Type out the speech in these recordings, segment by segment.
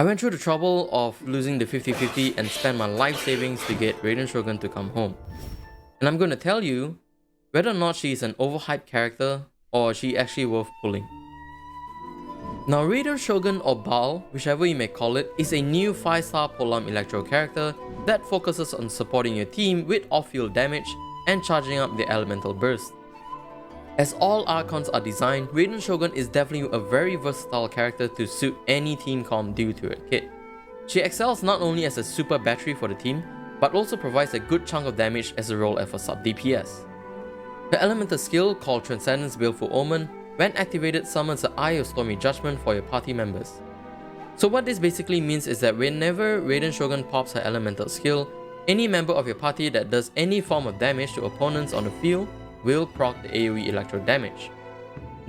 I went through the trouble of losing the 50-50 and spent my life savings to get Raiden Shogun to come home. And I'm going to tell you whether or not she is an overhyped character or she actually worth pulling. Now, Raiden Shogun or Baal, whichever you may call it, is a new 5-star Polam Electro character that focuses on supporting your team with off-field damage and charging up their elemental burst. As all Archons are designed, Raiden Shogun is definitely a very versatile character to suit any team comp due to her kit. She excels not only as a super battery for the team, but also provides a good chunk of damage as a role as a sub DPS. Her elemental skill, called Transcendence Baleful Omen, when activated summons the Eye of Stormy Judgment for your party members. So what this basically means is that whenever Raiden Shogun pops her elemental skill, any member of your party that does any form of damage to opponents on the field will proc the AoE electro damage.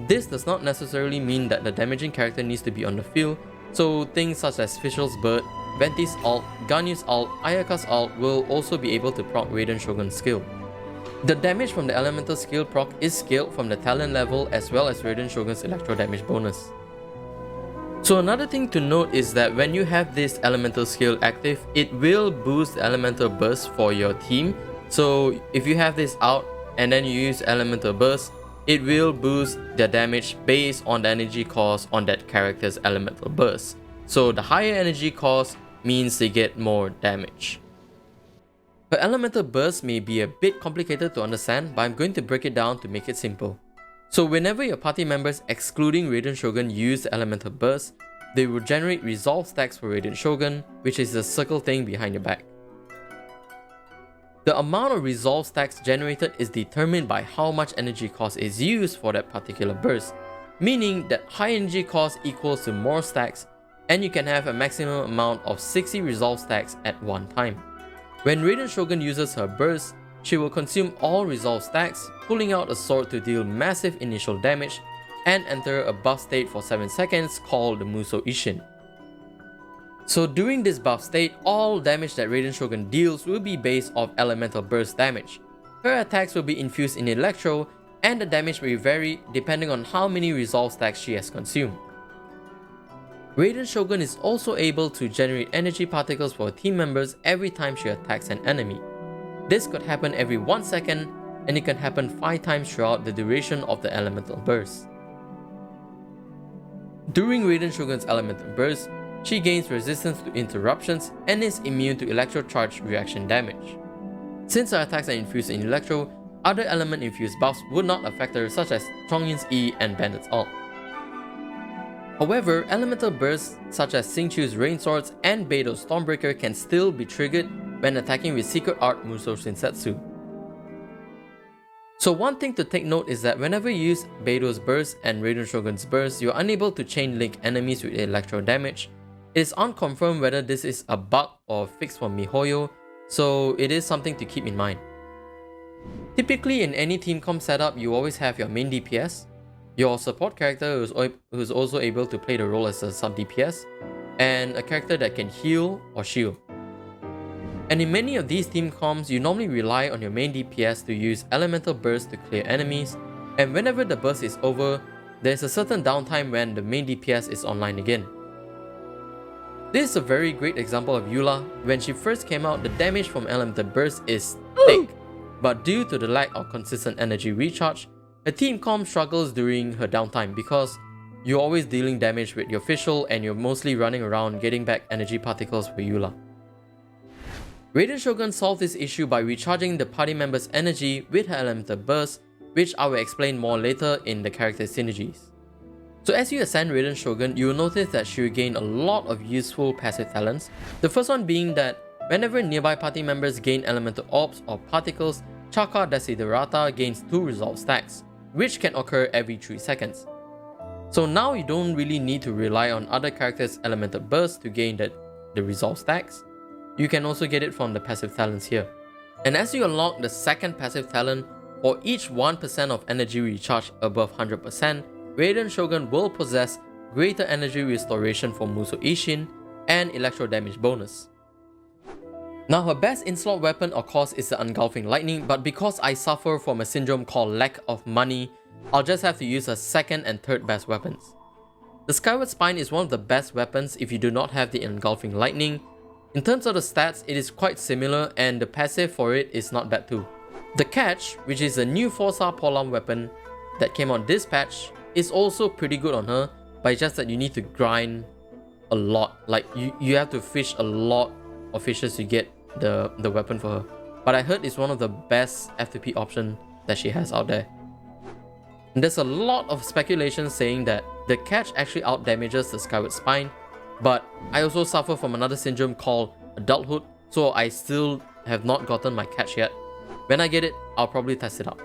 This does not necessarily mean that the damaging character needs to be on the field, so things such as Fischl's Bird, Venti's ult, Ganyu's ult, Ayaka's ult will also be able to proc Raiden Shogun's skill. The damage from the elemental skill proc is scaled from the talent level as well as Raiden Shogun's electro damage bonus. So another thing to note is that when you have this elemental skill active, it will boost the elemental burst for your team. So if you have this out and then you use elemental burst, it will boost their damage based on the energy cost on that character's elemental burst. So the higher energy cost means they get more damage. Her elemental burst may be a bit complicated to understand, but I'm going to break it down to make it simple. So whenever your party members excluding Raiden Shogun use the elemental burst, they will generate resolve stacks for Raiden Shogun, which is the circle thing behind your back. The amount of resolve stacks generated is determined by how much energy cost is used for that particular burst, meaning that high energy cost equals to more stacks, and you can have a maximum amount of 60 resolve stacks at one time. When Raiden Shogun uses her burst, she will consume all resolve stacks, pulling out a sword to deal massive initial damage and enter a buff state for 7 seconds called the Muso Ishin. So during this buff state, all damage that Raiden Shogun deals will be based off elemental burst damage. Her attacks will be infused in Electro, and the damage may vary depending on how many resolve stacks she has consumed. Raiden Shogun is also able to generate energy particles for team members every time she attacks an enemy. This could happen every 1 second, and it can happen 5 times throughout the duration of the elemental burst. During Raiden Shogun's elemental burst, she gains resistance to interruptions and is immune to electro charge reaction damage. Since her attacks are infused in Electro, other element infused buffs would not affect her, such as Chongyun's E and Bandit's ult. However, elemental bursts such as Xingqiu's Rain Swords and Beidou's Stormbreaker can still be triggered when attacking with Secret Art Muso Shinsetsu. So one thing to take note is that whenever you use Beidou's burst and Raiden Shogun's burst, you are unable to chain link enemies with electro damage. It is unconfirmed whether this is a bug or fix for MiHoYo, so it is something to keep in mind. Typically in any team comp setup, you always have your main DPS, your support character who's also able to play the role as a sub DPS, and a character that can heal or shield. And in many of these team comps, you normally rely on your main DPS to use elemental burst to clear enemies, and whenever the burst is over, there's a certain downtime when the main DPS is online again. This is a very great example of Eula. When she first came out, the damage from elemental burst is thick, but due to the lack of consistent energy recharge, her team comp struggles during her downtime because you're always dealing damage with your Fischl and you're mostly running around getting back energy particles for Eula. Raiden Shogun solved this issue by recharging the party member's energy with her elemental burst, which I will explain more later in the character Synergies. So as you ascend Raiden Shogun, you will notice that she will gain a lot of useful passive talents. The first one being that whenever nearby party members gain elemental orbs or particles, Chaka Desiderata gains 2 resolve stacks, which can occur every 3 seconds. So now you don't really need to rely on other characters' elemental burst to gain the resolve stacks. You can also get it from the passive talents here. And as you unlock the second passive talent, for each 1% of energy recharge above 100%, Raiden Shogun will possess greater energy restoration for Muso Ishin and electro damage bonus. Now her best in-slot weapon of course is the Engulfing Lightning, but because I suffer from a syndrome called lack of money, I'll just have to use her second and third best weapons. The Skyward Spine is one of the best weapons if you do not have the Engulfing Lightning. In terms of the stats, it is quite similar and the passive for it is not bad too. The Catch, which is a new 4-star polearm weapon that came on this patch, is also pretty good on her, but it's just that you need to grind a lot. Like you have to fish a lot of fishes to get the weapon for her. But I heard it's one of the best F2P option that she has out there. And there's a lot of speculation saying that the Catch actually out damages the Skyward Spine, but I also suffer from another syndrome called adulthood, so I still have not gotten my Catch yet. When I get it, I'll probably test it out.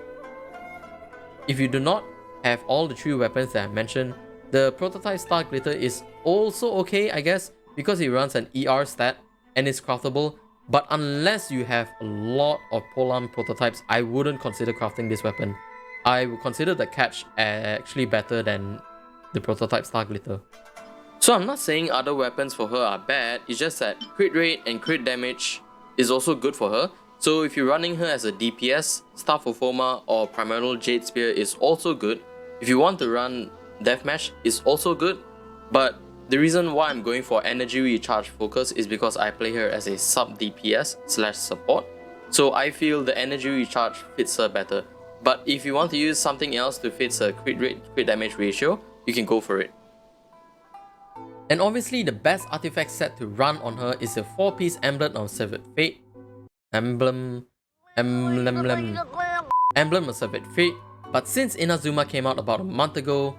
If you do not have all the 3 weapons that I mentioned, the prototype Star Glitter is also okay, I guess, because it runs an ER stat and is craftable, but unless you have a lot of polearm prototypes, I wouldn't consider crafting this weapon. I would consider the Catch actually better than the prototype Star Glitter. So I'm not saying other weapons for her are bad, it's just that crit rate and crit damage is also good for her. So if you're running her as a DPS, Staff of Foma or Primeval Jade Spear is also good. If you want to run Deathmatch, is also good. But the reason why I'm going for Energy Recharge Focus is because I play her as a sub DPS / support. So I feel the Energy Recharge fits her better. But if you want to use something else to fit her crit rate, crit damage ratio, you can go for it. And obviously the best artifact set to run on her is the 4-piece Emblem of Severed Fate. Emblem of Severed Fate. But since Inazuma came out about a month ago,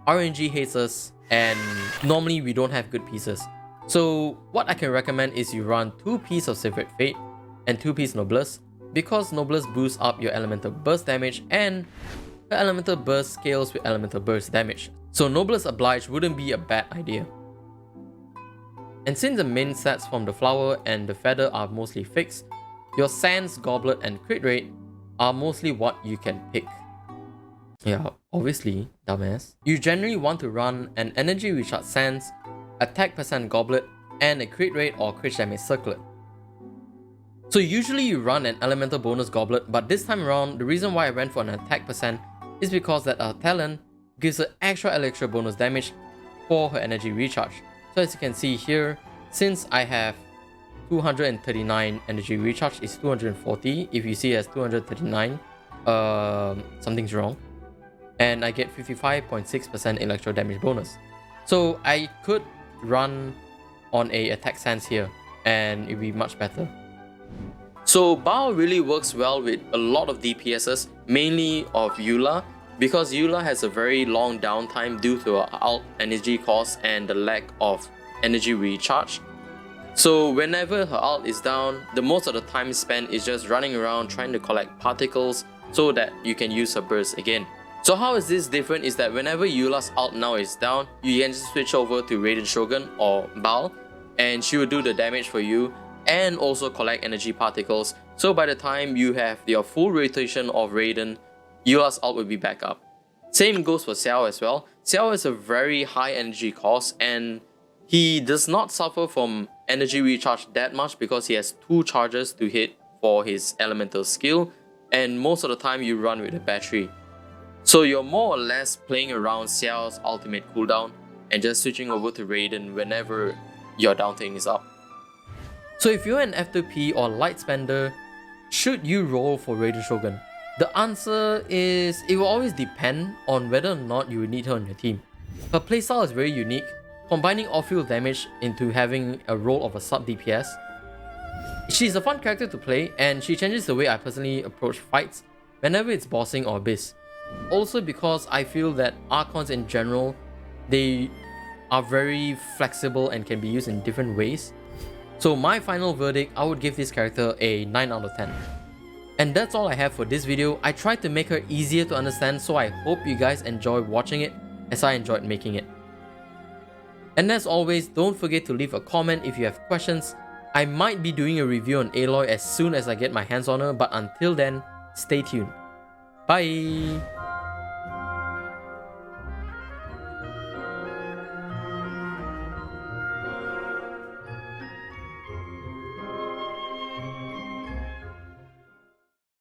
RNG hates us and normally we don't have good pieces. So what I can recommend is you run 2 pieces of Severed Fate and 2 pieces Noblesse, because Noblesse boosts up your elemental burst damage and the elemental burst scales with elemental burst damage. So Noblesse Oblige wouldn't be a bad idea. And since the main stats from the flower and the feather are mostly fixed, your Sands, Goblet and crit rate are mostly what you can pick. Yeah, obviously, dumbass. You generally want to run an Energy Recharge Sands, attack percent Goblet, and a crit rate or crit damage circlet. So usually you run an elemental bonus Goblet, but this time around, the reason why I went for an attack percent is because that our talent gives her extra Electro bonus damage for her Energy Recharge. So as you can see here, since I have 239 Energy Recharge is 240, if you see it as 239, something's wrong. And I get 55.6% Electro damage bonus. So I could run on a attack stance here and it'd be much better. So Bao really works well with a lot of DPSs, mainly of Eula, because Eula has a very long downtime due to her alt energy cost and the lack of energy recharge. So whenever her alt is down, the most of the time spent is just running around trying to collect particles so that you can use her burst again. So how is this different is that whenever Eula's alt now is down, you can just switch over to Raiden Shogun or Bao and she will do the damage for you and also collect energy particles. So by the time you have your full rotation of Raiden, Eula's alt will be back up. Same goes for Xiao as well. Xiao has a very high energy cost and he does not suffer from energy recharge that much because he has 2 charges to hit for his elemental skill and most of the time you run with a battery. So you're more or less playing around Xiao's ultimate cooldown and just switching over to Raiden whenever your downtime is up. So if you're an F2P or light spender, should you roll for Raiden Shogun? The answer is it will always depend on whether or not you need her on your team. Her playstyle is very unique, combining off-field damage into having a role of a sub DPS. She's a fun character to play and she changes the way I personally approach fights whenever it's bossing or abyss. Also because I feel that Archons in general, they are very flexible and can be used in different ways. So my final verdict, I would give this character a 9 out of 10. And that's all I have for this video. I tried to make her easier to understand, so I hope you guys enjoy watching it as I enjoyed making it. And as always, don't forget to leave a comment if you have questions. I might be doing a review on Aloy as soon as I get my hands on her, but until then, stay tuned. Bye!